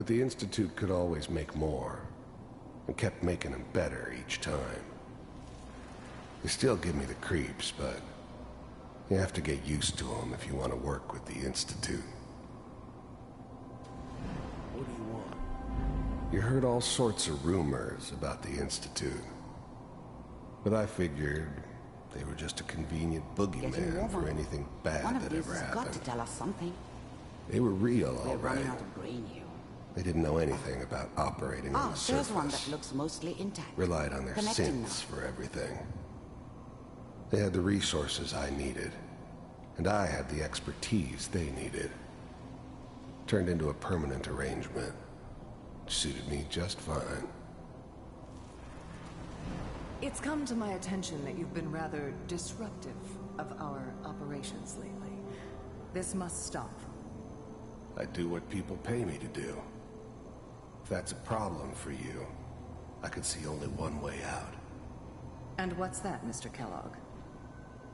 But the Institute could always make more, and kept making them better each time. They still give me the creeps, but you have to get used to them if you want to work with the Institute. What do you want? You heard all sorts of rumors about the Institute, but I figured they were just a convenient boogeyman for anything bad that ever happened. Got to tell us something. They were real, all We're running right. out of brain here. They didn't know anything about operating on the surface. There's one that looks mostly intact. Relied on their Connecting synths now. for everything. They had the resources I needed, and I had the expertise they needed. Turned into a permanent arrangement. Suited me just fine. It's come to my attention that you've been rather disruptive of our operations lately. This must stop. I do what people pay me to do. If that's a problem for you, I could see only one way out. And what's that, Mr. Kellogg?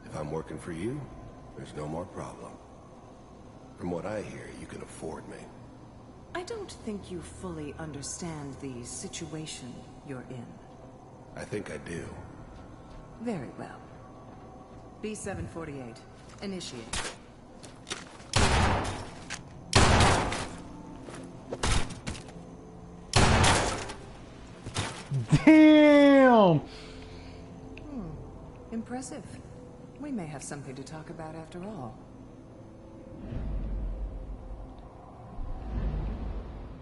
If I'm working for you, there's no more problem. From what I hear, you can afford me. I don't think you fully understand the situation you're in. I think I do. Very well. B-748, initiate. Damn! Impressive. We may have something to talk about after all.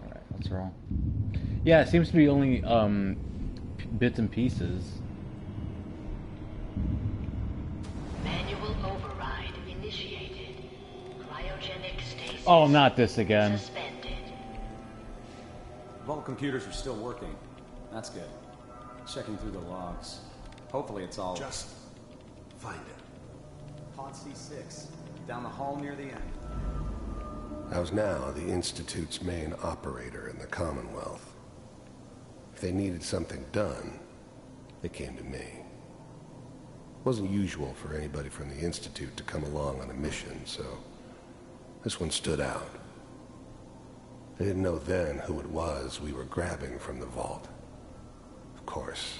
Alright, what's wrong? Yeah, it seems to be only bits and pieces. Manual override initiated. Cryogenic stasis. Oh, not this again. Suspended. Vault computers are still working. That's good. Checking through the logs. Hopefully it's all... Just find it. Pod C6. Down the hall near the end. I was now the Institute's main operator in the Commonwealth. If they needed something done, they came to me. It wasn't usual for anybody from the Institute to come along on a mission, so this one stood out. They didn't know then who it was we were grabbing from the vault. Of course,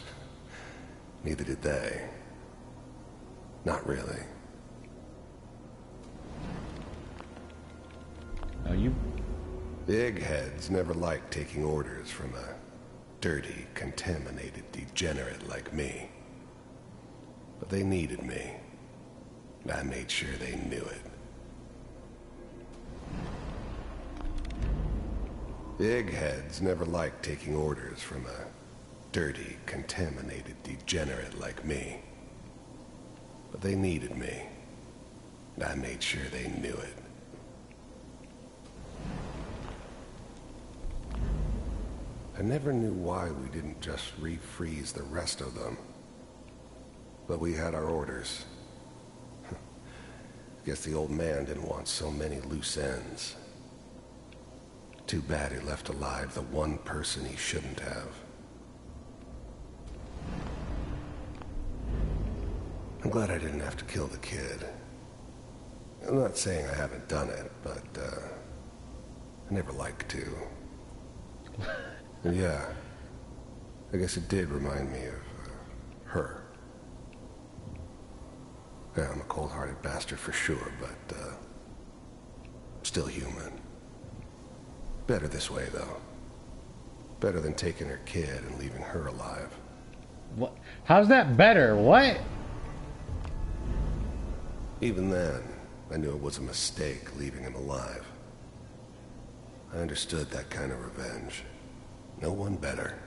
neither did they. Not really. Oh, you... The eggheads never liked taking orders from a dirty, contaminated degenerate like me. But they needed me, and I made sure they knew it. The eggheads never liked taking orders from a dirty, contaminated degenerate like me. But they needed me, and I made sure they knew it. I never knew why we didn't just refreeze the rest of them. But we had our orders. Guess the old man didn't want so many loose ends. Too bad he left alive the one person he shouldn't have. I'm glad I didn't have to kill the kid. I'm not saying I haven't done it, but I never liked to. And yeah, I guess it did remind me of her. Yeah, I'm a cold-hearted bastard for sure, but still human. Better this way, though. Better than taking her kid and leaving her alive. What? How's that better? What? Even then, I knew it was a mistake leaving him alive. I understood that kind of revenge. No one better.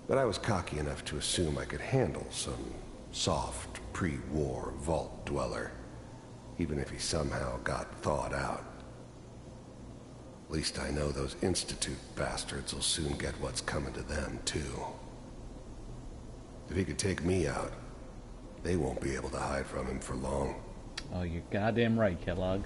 But I was cocky enough to assume I could handle some soft, pre-war vault dweller, even if he somehow got thawed out. At least I know those Institute bastards will soon get what's coming to them, too. If he could take me out, they won't be able to hide from him for long. Oh, you're goddamn right, Kellogg.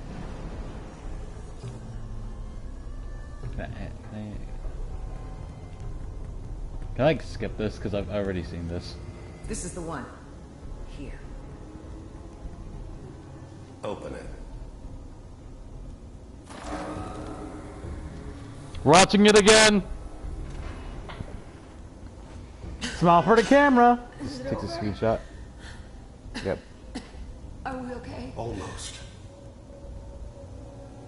Can I skip this? Because I've already seen this. This is the one. Here. Open it. Watching it again. Smile for the camera. Just take a screenshot. Yep. Are we okay? Almost.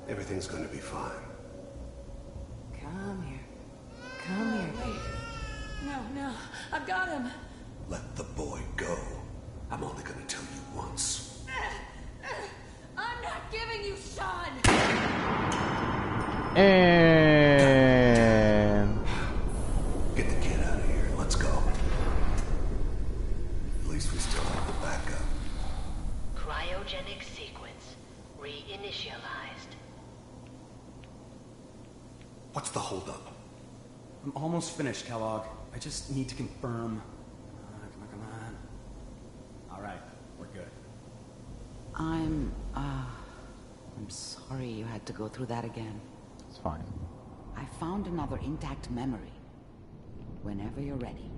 Everything's gonna be fine. Come here. Come here, baby. No, I've got him. Let the boy go. I'm only gonna tell you once. I'm not giving you Sean. And Get the kid out of here. Let's go. At least we still have the backup. Cryogenic sequence reinitialized. What's the holdup? I'm almost finished, Kellogg. I just need to confirm. Come on. All right, we're good. I'm sorry you had to go through that again. it's fine. I found another intact memory. Whenever you're ready.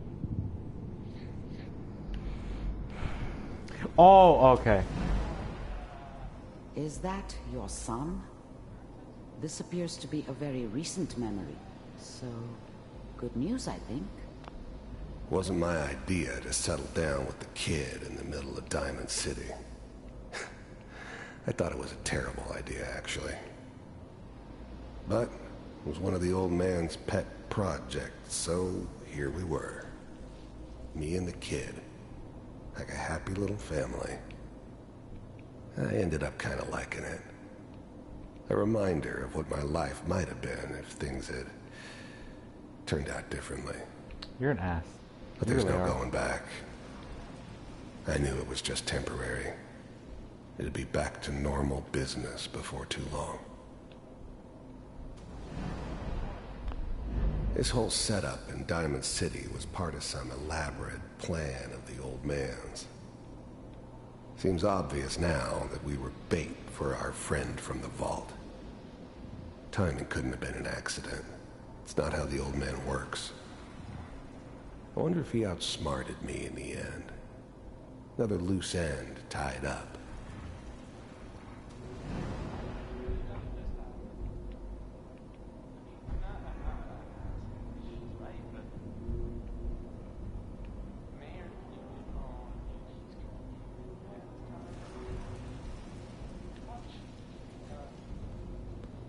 Oh, okay. Is that your son? This appears to be a very recent memory. So, good news, I think. Wasn't my idea to settle down with the kid in the middle of Diamond City. I thought it was a terrible idea, actually. But it was one of the old man's pet projects, so here we were. Me and the kid. Like a happy little family. I ended up kind of liking it. A reminder of what my life might have been if things had turned out differently. You're an ass. But You there's really no are. going back. I knew it was just temporary. It'd be back to normal business before too long. This whole setup in Diamond City was part of some elaborate plan of the old man's. Seems obvious now that we were bait for our friend from the vault. Timing couldn't have been an accident. It's not how the old man works. I wonder if he outsmarted me in the end. Another loose end tied up.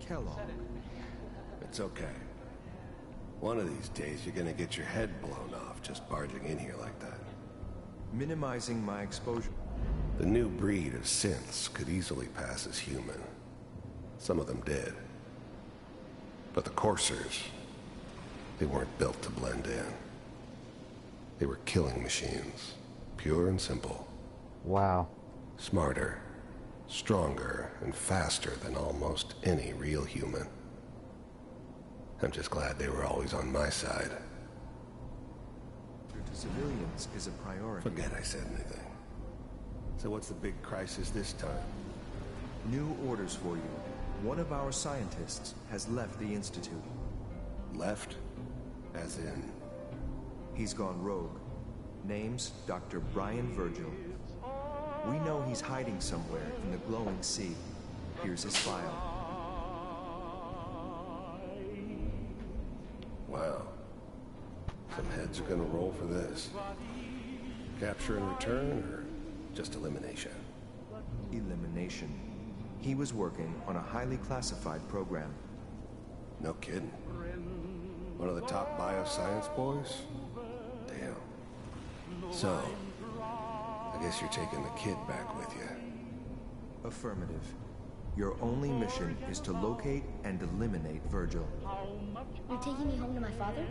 Kellogg. It's okay. One of these days you're gonna get your head blown off just barging in here like that. Minimizing my exposure. The new breed of synths could easily pass as human. Some of them did. But the coursers, they weren't built to blend in. They were killing machines, pure and simple. Wow. Smarter, stronger, and faster than almost any real human. I'm just glad they were always on my side. To civilians is a priority. Forget I said anything. So what's the big crisis this time? New orders for you. One of our scientists has left the Institute. Left? As in... He's gone rogue. Name's Dr. Brian Virgil. We know he's hiding somewhere in the glowing sea. Here's his file. Wow. Some heads are gonna roll for this. Capture and return, or just elimination? Elimination. He was working on a highly classified program. No kidding. One of the top bioscience boys? Damn. So, I guess you're taking the kid back with you. Affirmative. Your only mission is to locate and eliminate Virgil. You're taking me home to my father?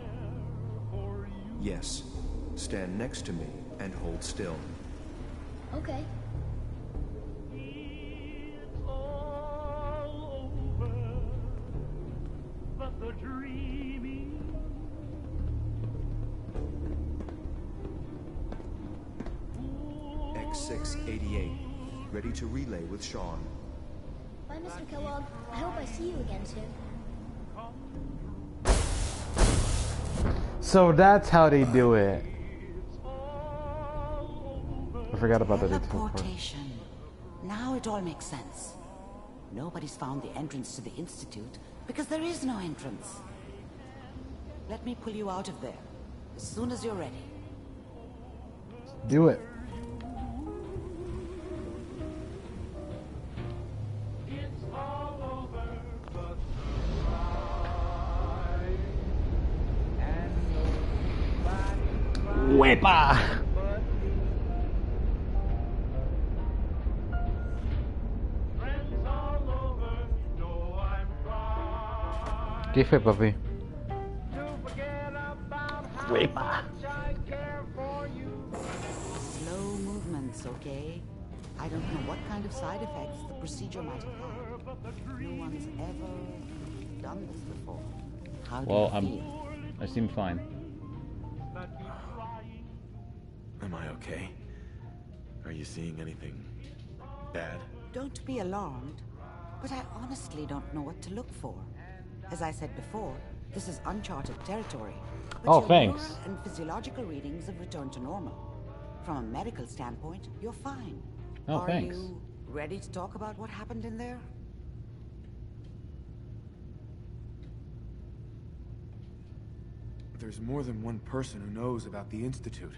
Yes. Stand next to me and hold still. Okay. X688. Ready to relay with Sean. Bye, Mr. Kellogg. I hope I see you again soon. So that's how they do it. I forgot about the detail part. Teleportation. Now it all makes sense. Nobody's found the entrance to the Institute because there is no entrance. Let me pull you out of there as soon as you're ready. Do it. Wepa! ¿Qué fue, papi? Wepa! Slow movements, okay? I don't know what kind of side effects the procedure might have had. No one's ever done this before. How do you feel? I seem fine. Am I okay? Are you seeing anything bad? Don't be alarmed, but I honestly don't know what to look for. As I said before, this is uncharted territory. But your thanks. neural and physiological readings have returned to normal. From a medical standpoint, you're fine. Thanks. Are you ready to talk about what happened in there? There's more than one person who knows about the Institute.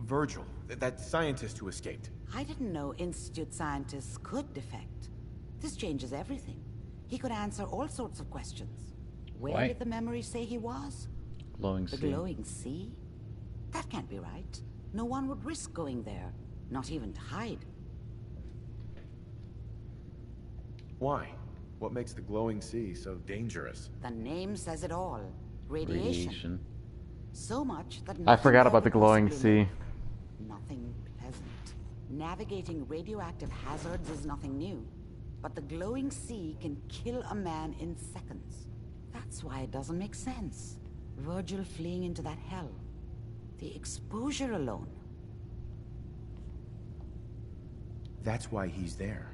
Virgil, that scientist who escaped. I didn't know Institute scientists could defect. This changes everything. He could answer all sorts of questions. Where did the memory say he was? Glowing The sea. glowing sea? That can't be right. No one would risk going there, not even to hide. Why? What makes the glowing sea so dangerous? The name says it all. Radiation. So much that I forgot about the glowing possibly sea. Nothing pleasant. Navigating radioactive hazards is nothing new. But the glowing sea can kill a man in seconds. That's why it doesn't make sense. Virgil fleeing into that hell. The exposure alone. That's why he's there.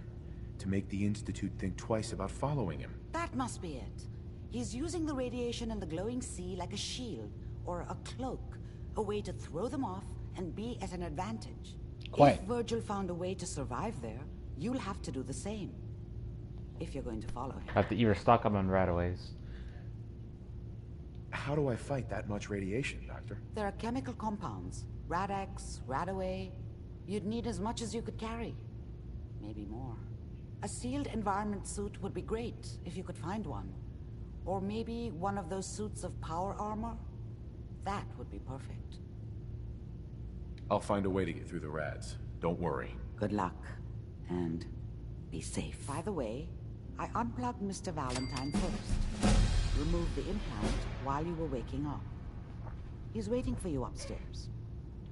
To make the Institute think twice about following him. That must be it. He's using the radiation in the glowing sea like a shield or a cloak. A way to throw them off and be at an advantage. Quite. If Virgil found a way to survive there, you'll have to do the same. If you're going to follow him. Have to either stock up on radaways. How do I fight that much radiation, Doctor? There are chemical compounds. Rad-X, Radaway. You'd need as much as you could carry. Maybe more. A sealed environment suit would be great, if you could find one. Or maybe one of those suits of power armor? That would be perfect. I'll find a way to get through the rads. Don't worry. Good luck. And be safe. By the way, I unplugged Mr. Valentine first. Removed the implant while you were waking up. He's waiting for you upstairs.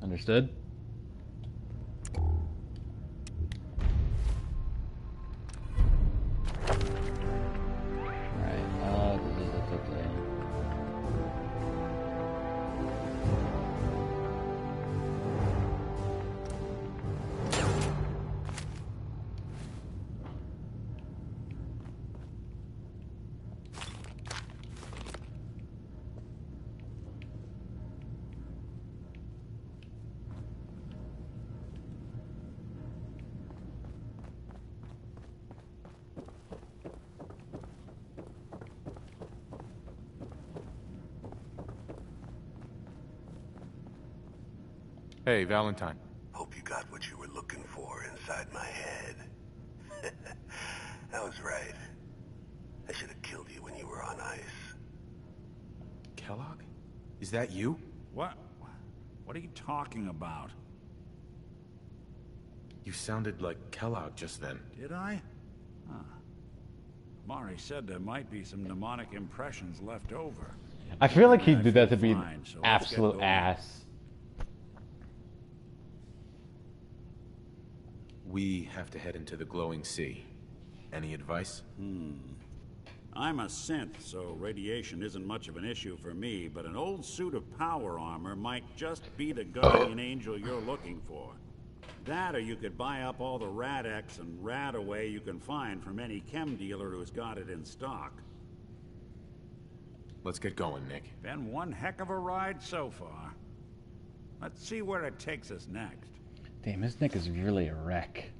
Understood? Hey, Valentine. Hope you got what you were looking for inside my head. I was right. I should have killed you when you were on ice. Kellogg? Is that you? What? What are you talking about? You sounded like Kellogg just then. Did I? Huh. Mari said there might be some mnemonic impressions left over. I feel like he did that to be Fine, an so let's get absolute going. ass. We have to head into the glowing sea. Any advice? I'm a synth, so radiation isn't much of an issue for me, but an old suit of power armor might just be the guardian angel you're looking for. That, or you could buy up all the Rad-X and Radaway you can find from any chem dealer who's got it in stock. Let's get going, Nick. Been one heck of a ride so far. Let's see where it takes us next. Damn, his neck is really a wreck.